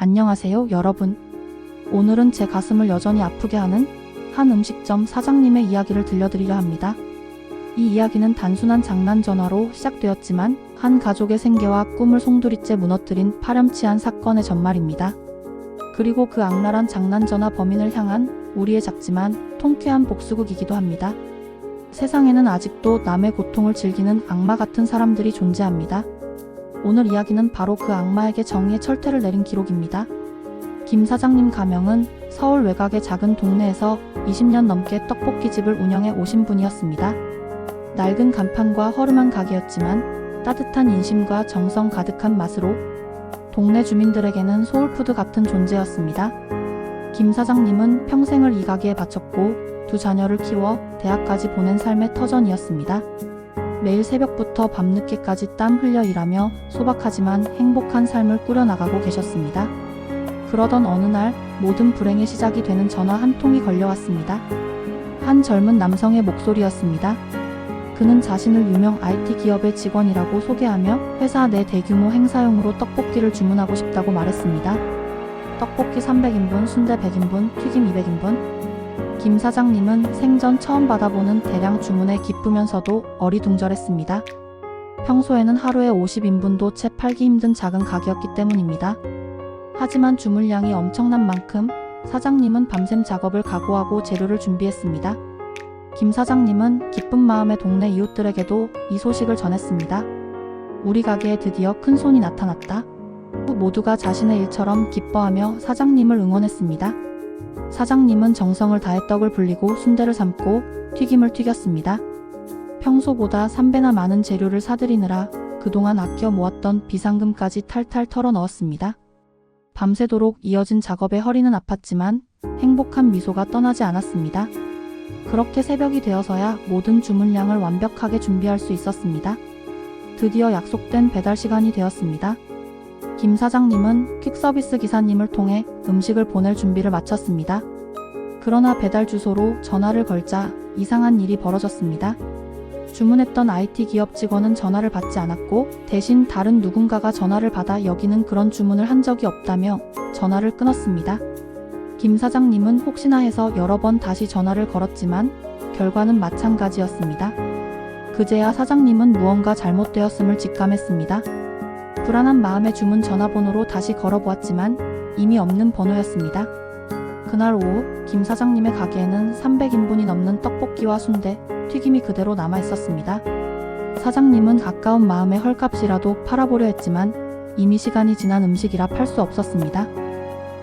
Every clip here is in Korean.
안녕하세요, 여러분. 오늘은 제 가슴을 여전히 아프게 하는 한 음식점 사장님의 이야기를 들려드리려 합니다. 이 이야기는 단순한 장난 전화로 시작되었지만 한 가족의 생계와 꿈을 송두리째 무너뜨린 파렴치한 사건의 전말입니다. 그리고 그 악랄한 장난 전화 범인을 향한 우리의 작지만 통쾌한 복수극이기도 합니다. 세상에는 아직도 남의 고통을 즐기는 악마 같은 사람들이 존재합니다. 오늘 이야기는 바로 그 악마에게 정의의 철퇴를 내린 기록입니다. 김 사장님 가명은 서울 외곽의 작은 동네에서 20년 넘게 떡볶이집을 운영해 오신 분이었습니다. 낡은 간판과 허름한 가게였지만 따뜻한 인심과 정성 가득한 맛으로 동네 주민들에게는 소울푸드 같은 존재였습니다. 김 사장님은 평생을 이 가게에 바쳤고 두 자녀를 키워 대학까지 보낸 삶의 터전이었습니다. 매일 새벽부터 밤늦게까지 땀 흘려 일하며 소박하지만 행복한 삶을 꾸려나가고 계셨습니다. 그러던 어느 날 모든 불행의 시작이 되는 전화 한 통이 걸려왔습니다. 한 젊은 남성의 목소리였습니다. 그는 자신을 유명 IT 기업의 직원이라고 소개하며 회사 내 대규모 행사용으로 떡볶이를 주문하고 싶다고 말했습니다. 떡볶이 300인분, 순대 100인분, 튀김 200인분. 김 사장님은 생전 처음 받아보는 대량 주문에 기쁘면서도 어리둥절했습니다. 평소에는 하루에 50인분도 채 팔기 힘든 작은 가게였기 때문입니다. 하지만 주문량이 엄청난 만큼 사장님은 밤샘 작업을 각오하고 재료를 준비했습니다. 김 사장님은 기쁜 마음에 동네 이웃들에게도 이 소식을 전했습니다. 우리 가게에 드디어 큰 손이 나타났다. 모두가 자신의 일처럼 기뻐하며 사장님을 응원했습니다. 사장님은 정성을 다해 떡을 불리고 순대를 삶고 튀김을 튀겼습니다. 평소보다 3배나 많은 재료를 사들이느라 그동안 아껴 모았던 비상금까지 탈탈 털어 넣었습니다. 밤새도록 이어진 작업에 허리는 아팠지만 행복한 미소가 떠나지 않았습니다. 그렇게 새벽이 되어서야 모든 주문량을 완벽하게 준비할 수 있었습니다. 드디어 약속된 배달 시간이 되었습니다. 김 사장님은 퀵서비스 기사님을 통해 음식을 보낼 준비를 마쳤습니다. 그러나 배달 주소로 전화를 걸자 이상한 일이 벌어졌습니다. 주문했던 IT 기업 직원은 전화를 받지 않았고 대신 다른 누군가가 전화를 받아 여기는 그런 주문을 한 적이 없다며 전화를 끊었습니다. 김 사장님은 혹시나 해서 여러 번 다시 전화를 걸었지만 결과는 마찬가지였습니다. 그제야 사장님은 무언가 잘못되었음을 직감했습니다. 불안한 마음에 주문 전화번호로 다시 걸어보았지만 이미 없는 번호였습니다. 그날 오후 김 사장님의 가게에는 300인분이 넘는 떡볶이와 순대, 튀김이 그대로 남아 있었습니다. 사장님은 아까운 마음에 헐값이라도 팔아보려 했지만 이미 시간이 지난 음식이라 팔 수 없었습니다.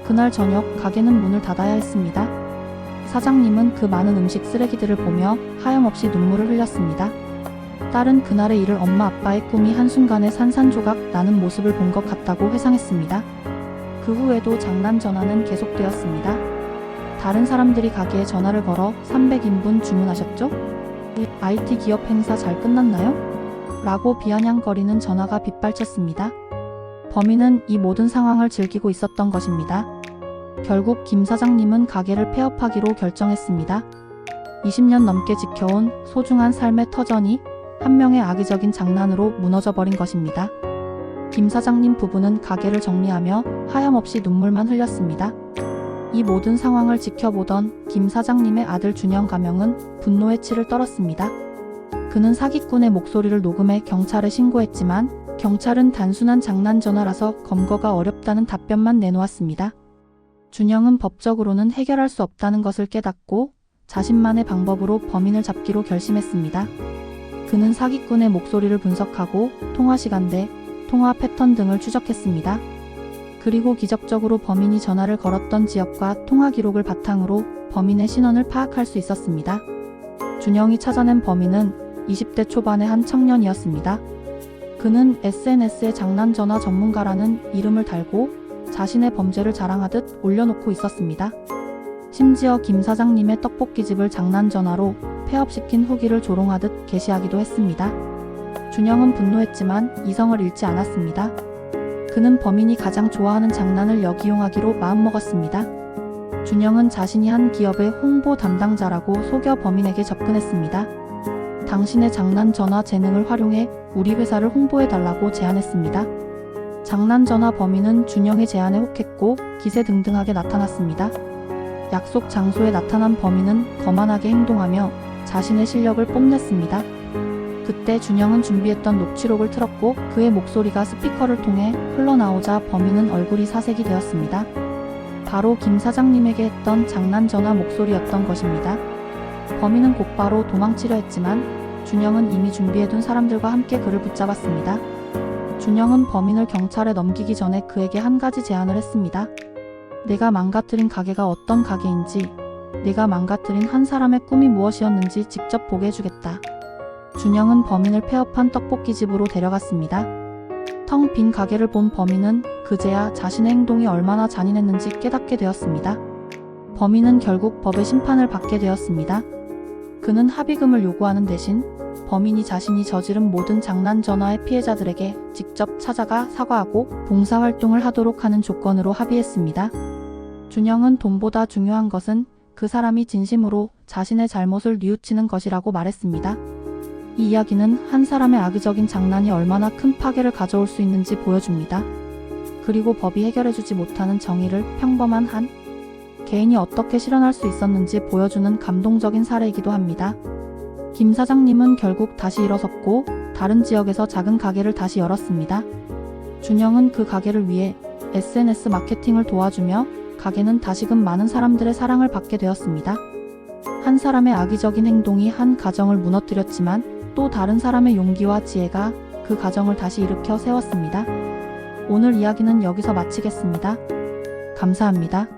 그날 저녁 가게는 문을 닫아야 했습니다. 사장님은 그 많은 음식 쓰레기들을 보며 하염없이 눈물을 흘렸습니다. 딸은 그날의 일을 엄마 아빠의 꿈이 한순간에 산산조각 나는 모습을 본 것 같다고 회상했습니다. 그 후에도 장난 전화는 계속되었습니다. 다른 사람들이 가게에 전화를 걸어 300인분 주문하셨죠? IT 기업 행사 잘 끝났나요? 라고 비아냥거리는 전화가 빗발쳤습니다. 범인은 이 모든 상황을 즐기고 있었던 것입니다. 결국 김 사장님은 가게를 폐업하기로 결정했습니다. 20년 넘게 지켜온 소중한 삶의 터전이 한 명의 악의적인 장난으로 무너져버린 것입니다. 김 사장님 부부는 가게를 정리하며 하염없이 눈물만 흘렸습니다. 이 모든 상황을 지켜보던 김 사장님의 아들 준영 가명은 분노의 치를 떨었습니다. 그는 사기꾼의 목소리를 녹음해 경찰에 신고했지만 경찰은 단순한 장난 전화라서 검거가 어렵다는 답변만 내놓았습니다. 준영은 법적으로는 해결할 수 없다는 것을 깨닫고 자신만의 방법으로 범인을 잡기로 결심했습니다. 그는 사기꾼의 목소리를 분석하고 통화 시간대, 통화 패턴 등을 추적했습니다. 그리고 기적적으로 범인이 전화를 걸었던 지역과 통화 기록을 바탕으로 범인의 신원을 파악할 수 있었습니다. 준영이 찾아낸 범인은 20대 초반의 한 청년이었습니다. 그는 SNS에 장난 전화 전문가라는 이름을 달고 자신의 범죄를 자랑하듯 올려놓고 있었습니다. 심지어 김 사장님의 떡볶이집을 장난 전화로 폐업시킨 후기를 조롱하듯 게시하기도 했습니다. 준영은 분노했지만 이성을 잃지 않았습니다. 그는 범인이 가장 좋아하는 장난을 역이용하기로 마음먹었습니다. 준영은 자신이 한 기업의 홍보 담당자라고 속여 범인에게 접근했습니다. 당신의 장난 전화 재능을 활용해 우리 회사를 홍보해달라고 제안했습니다. 장난전화 범인은 준영의 제안에 혹했고 기세등등하게 나타났습니다. 약속 장소에 나타난 범인은 거만하게 행동하며 자신의 실력을 뽐냈습니다. 그때 준영은 준비했던 녹취록을 틀었고 그의 목소리가 스피커를 통해 흘러나오자 범인은 얼굴이 사색이 되었습니다. 바로 김 사장님에게 했던 장난전화 목소리였던 것입니다. 범인은 곧바로 도망치려 했지만 준영은 이미 준비해둔 사람들과 함께 그를 붙잡았습니다. 준영은 범인을 경찰에 넘기기 전에 그에게 한 가지 제안을 했습니다. 내가 망가뜨린 가게가 어떤 가게인지, 내가 망가뜨린 한 사람의 꿈이 무엇이었는지 직접 보게 해주겠다. 준영은 범인을 폐업한 떡볶이집으로 데려갔습니다. 텅 빈 가게를 본 범인은 그제야 자신의 행동이 얼마나 잔인했는지 깨닫게 되었습니다. 범인은 결국 법의 심판을 받게 되었습니다. 그는 합의금을 요구하는 대신 범인이 자신이 저지른 모든 장난전화의 피해자들에게 직접 찾아가 사과하고 봉사활동을 하도록 하는 조건으로 합의했습니다. 준영은 돈보다 중요한 것은 그 사람이 진심으로 자신의 잘못을 뉘우치는 것이라고 말했습니다. 이 이야기는 한 사람의 악의적인 장난이 얼마나 큰 파괴를 가져올 수 있는지 보여줍니다. 그리고 법이 해결해주지 못하는 정의를 평범한 한 개인이 어떻게 실현할 수 있었는지 보여주는 감동적인 사례이기도 합니다. 김 사장님은 결국 다시 일어섰고 다른 지역에서 작은 가게를 다시 열었습니다. 준영은 그 가게를 위해 SNS 마케팅을 도와주며 가게는 다시금 많은 사람들의 사랑을 받게 되었습니다. 한 사람의 악의적인 행동이 한 가정을 무너뜨렸지만 또 다른 사람의 용기와 지혜가 그 가정을 다시 일으켜 세웠습니다. 오늘 이야기는 여기서 마치겠습니다. 감사합니다.